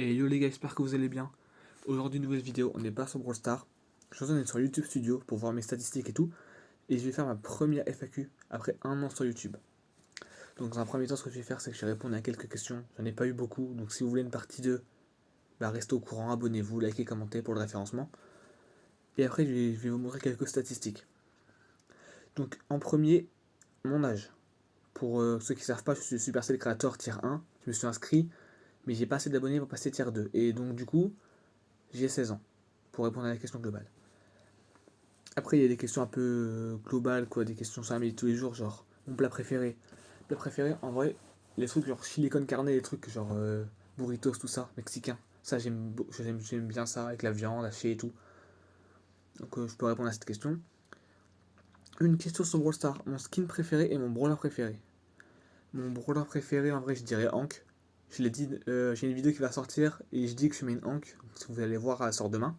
Et yo les gars, j'espère que vous allez bien. Aujourd'hui, une nouvelle vidéo, on n'est pas sur Brawl Stars. Je suis en train d'être sur YouTube Studio pour voir mes statistiques et tout. Et je vais faire ma première FAQ après un an sur YouTube. Donc dans un premier temps, ce que je vais faire, c'est que je vais répondre à quelques questions. J'en ai pas eu beaucoup, donc si vous voulez une partie 2, bah restez au courant, abonnez-vous, likez, commentez pour le référencement. Et après, je vais vous montrer quelques statistiques. Donc en premier, mon âge. Pour ceux qui ne savent pas, je suis Supercell Creator tier 1. Je me suis inscrit, mais j'ai pas assez d'abonnés pour passer tier 2. Et donc du coup, j'ai 16 ans, pour répondre à la question globale. Après, il y a des questions un peu globales, quoi, des questions sur la vie de tous les jours, genre mon plat préféré. Plat préféré, en vrai, les trucs genre chili con carne, les trucs genre burritos, tout ça, mexicain. Ça, j'aime bien ça, avec la viande hachée et tout. Donc, je peux répondre à cette question. Une question sur Brawl Stars, mon skin préféré et mon brawler préféré. Mon brawler préféré, en vrai, je dirais Hank. Je l'ai dit, j'ai une vidéo qui va sortir et je dis que je mets une Hank. Si vous allez voir, elle sort demain.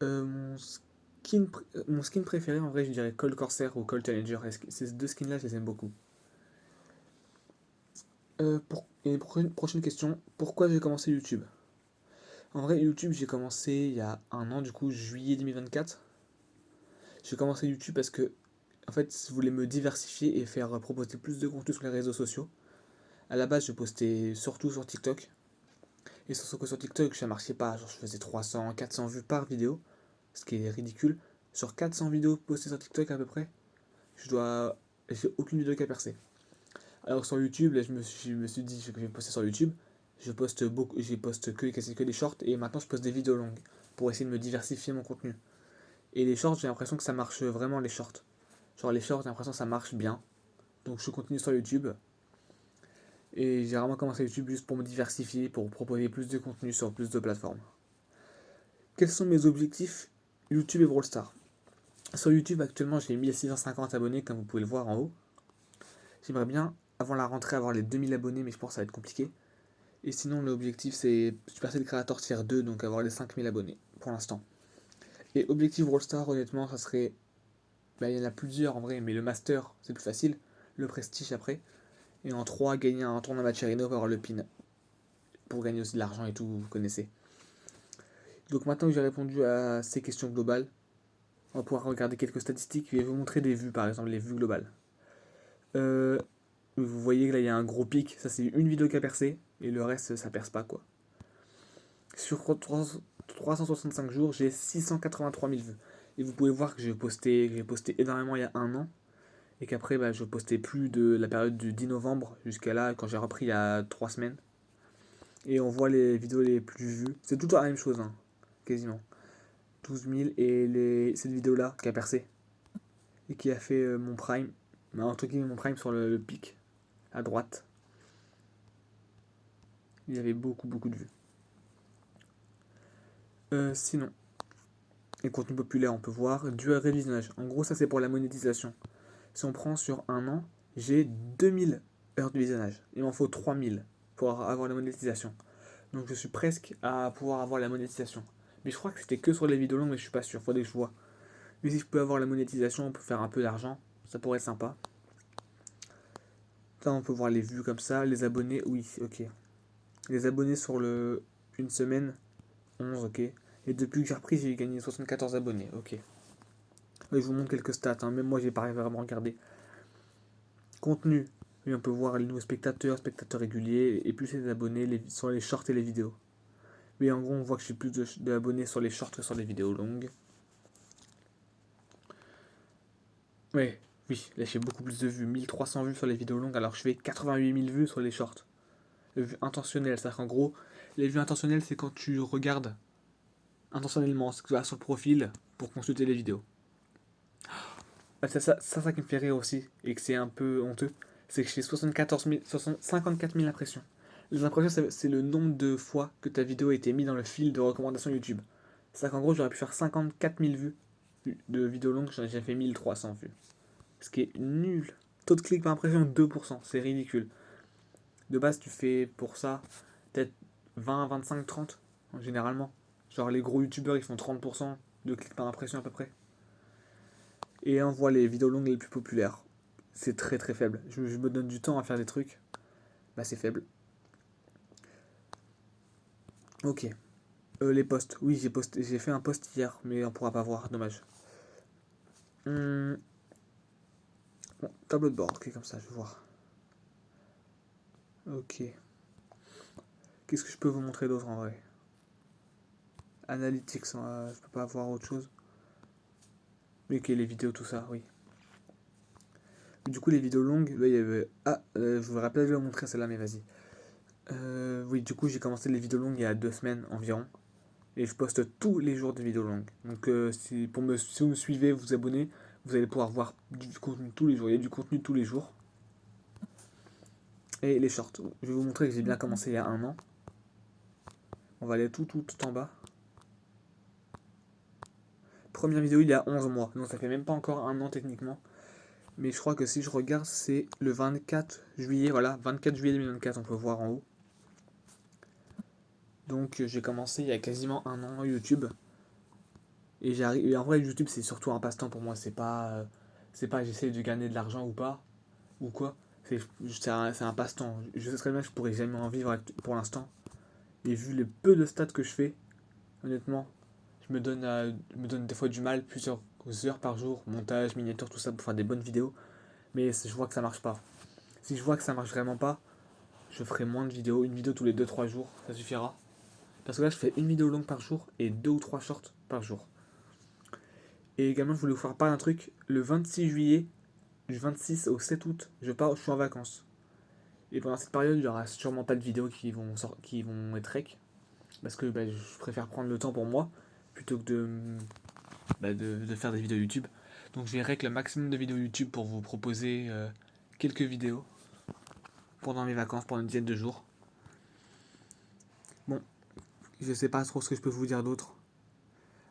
Mon skin préféré, en vrai, je dirais Colt Corsair ou Colt Challenger. Ces deux skins là, je les aime beaucoup. Et prochaine question, pourquoi j'ai commencé YouTube? En vrai, YouTube, j'ai commencé il y a un an, du coup, juillet 2024. J'ai commencé YouTube parce que, en fait, je voulais me diversifier et faire proposer plus de contenu sur les réseaux sociaux. À la base, je postais surtout sur TikTok. Et sur TikTok, ça marchait pas. Genre, je faisais 300, 400 vues par vidéo, ce qui est ridicule. Sur 400 vidéos postées sur TikTok à peu près, j'ai aucune vidéo qui a percé. Alors sur YouTube, là, je me suis dit que je vais poster sur YouTube. Je poste quasi que des shorts et maintenant je poste des vidéos longues pour essayer de me diversifier mon contenu. Et les shorts, j'ai l'impression que ça marche vraiment les shorts. Genre les shorts, j'ai l'impression que ça marche bien. Donc je continue sur YouTube. Et j'ai vraiment commencé YouTube juste pour me diversifier, pour proposer plus de contenu sur plus de plateformes. Quels sont mes objectifs YouTube et Brawl Stars? Sur YouTube, actuellement, j'ai 1650 abonnés, comme vous pouvez le voir en haut. J'aimerais bien, avant la rentrée, avoir les 2000 abonnés, mais je pense que ça va être compliqué. Et sinon, l'objectif, c'est Supercell Creator Tier 2, donc avoir les 5000 abonnés, pour l'instant. Et objectif Brawl Stars, honnêtement, ça serait... Bah, il y en a plusieurs, en vrai, mais le Master, c'est plus facile. Le Prestige, après. Et en 3, gagner un tournoi Matcherino pour avoir le pin. Pour gagner aussi de l'argent et tout, vous connaissez. Donc maintenant que j'ai répondu à ces questions globales, on va pouvoir regarder quelques statistiques. Je vais vous montrer des vues, par exemple, les vues globales. Euh, Vous voyez que là, il y a un gros pic. Ça, c'est une vidéo qui a percé. Et le reste, ça perce pas, quoi. Sur 365 jours, j'ai 683 000 vues. Et vous pouvez voir que j'ai posté énormément il y a un an. Et qu'après, bah, je postais plus de la période du 10 novembre jusqu'à là, quand j'ai repris il y a 3 semaines. Et on voit les vidéos les plus vues. C'est tout le temps la même chose, hein, quasiment. 12 000 et cette vidéo-là qui a percé. Et qui a fait mon prime. Bah, entre guillemets, mon prime sur le pic à droite. Il y avait beaucoup, beaucoup de vues. Sinon, les contenus populaires, on peut voir du révisionnage. En gros, ça c'est pour la monétisation. Si on prend sur un an, j'ai 2000 heures de visionnage. Il m'en faut 3000 pour avoir la monétisation. Donc je suis presque à pouvoir avoir la monétisation. Mais je crois que c'était que sur les vidéos longues, mais je suis pas sûr. Faudrait que je vois. Mais si je peux avoir la monétisation, on peut faire un peu d'argent. Ça pourrait être sympa. Ça, on peut voir les vues comme ça. Les abonnés, oui, ok. Les abonnés sur une semaine, 11, ok. Et depuis que j'ai repris, j'ai gagné 74 abonnés, ok. Je vous montre quelques stats, hein. Même moi j'ai pas vraiment regardé. Contenu, oui, on peut voir les nouveaux spectateurs, spectateurs réguliers, et plus les abonnés sur les shorts et les vidéos. Mais en gros, on voit que j'ai plus d'abonnés sur les shorts que sur les vidéos longues. Ouais, oui, là j'ai beaucoup plus de vues, 1300 vues sur les vidéos longues, alors que je fais 88 000 vues sur les shorts. Les vues intentionnelles, c'est-à-dire qu'en gros, les vues intentionnelles, c'est quand tu regardes intentionnellement ce que tu as sur le profil pour consulter les vidéos. C'est ça qui me fait rire aussi, et que c'est un peu honteux, c'est que je fais 54 000 impressions. Les impressions, c'est le nombre de fois que ta vidéo a été mise dans le fil de recommandation YouTube. C'est-à-dire qu'en gros, j'aurais pu faire 54 000 vues de vidéos longues, j'en ai déjà fait 1300 vues. Ce qui est nul. Taux de clic par impression, 2%, c'est ridicule. De base, tu fais pour ça peut-être 20, 25, 30, généralement. Genre les gros youtubeurs, ils font 30% de clics par impression à peu près. Et on voit les vidéos longues les plus populaires. C'est très faible. Je me donne du temps à faire des trucs. Bah c'est faible. Ok. Les posts. Oui, j'ai fait un post hier, mais on pourra pas voir, dommage. Hum, bon, tableau de bord, ok, comme ça, je vais voir. Ok. Qu'est-ce que je peux vous montrer d'autre en vrai? Analytics, je peux pas voir autre chose. Mais ok, les vidéos, tout ça, oui. Du coup, les vidéos longues, là, il y avait... Ah, je vous rappelle, je vais vous montrer celle-là, mais vas-y. Oui, du coup, j'ai commencé les vidéos longues il y a 2 semaines environ. Et je poste tous les jours des vidéos longues. Donc, si vous me suivez, vous vous abonnez, vous allez pouvoir voir du contenu tous les jours. Il y a du contenu tous les jours. Et les shorts. Je vais vous montrer que j'ai bien commencé il y a un an. On va aller tout en bas. Première vidéo il y a 11 mois. Donc ça fait même pas encore un an techniquement. Mais je crois que si je regarde, c'est le 24 juillet. Voilà, 24 juillet 2024, on peut voir en haut. Donc j'ai commencé il y a quasiment un an YouTube. Et en vrai, YouTube, c'est surtout un passe-temps pour moi. C'est pas j'essaie de gagner de l'argent ou pas, ou quoi. C'est un passe-temps. Je sais très bien que je pourrais jamais en vivre pour l'instant. Et vu le peu de stats que je fais, honnêtement, je me donne des fois du mal, plusieurs heures par jour, montage, miniature, tout ça, pour faire des bonnes vidéos. Mais je vois que ça marche pas. Si je vois que ça marche vraiment pas, je ferai moins de vidéos. Une vidéo tous les 2-3 jours, ça suffira. Parce que là, je fais une vidéo longue par jour et 2 ou 3 shorts par jour. Et également, je voulais vous faire part d'un truc. Le 26 juillet, du 26 au 7 août, je suis en vacances. Et pendant cette période, il y aura sûrement pas de vidéos qui vont être rec. Parce que je préfère prendre le temps pour moi plutôt que de faire des vidéos YouTube. Donc je vais rec le maximum de vidéos YouTube pour vous proposer quelques vidéos pendant mes vacances, pendant une dizaine de jours. Bon, je sais pas trop ce que je peux vous dire d'autre.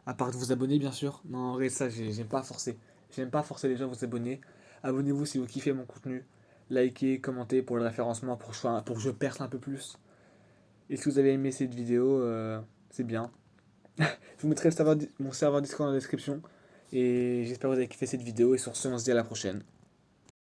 À part de vous abonner, bien sûr. Non, en vrai, ça, j'aime pas forcer. J'aime pas forcer les gens à vous abonner. Abonnez-vous si vous kiffez mon contenu. Likez, commentez pour le référencement, pour que je perce un peu plus. Et si vous avez aimé cette vidéo, c'est bien. Je vous mettrai mon serveur Discord dans la description. Et j'espère que vous avez kiffé cette vidéo. Et sur ce, on se dit à la prochaine.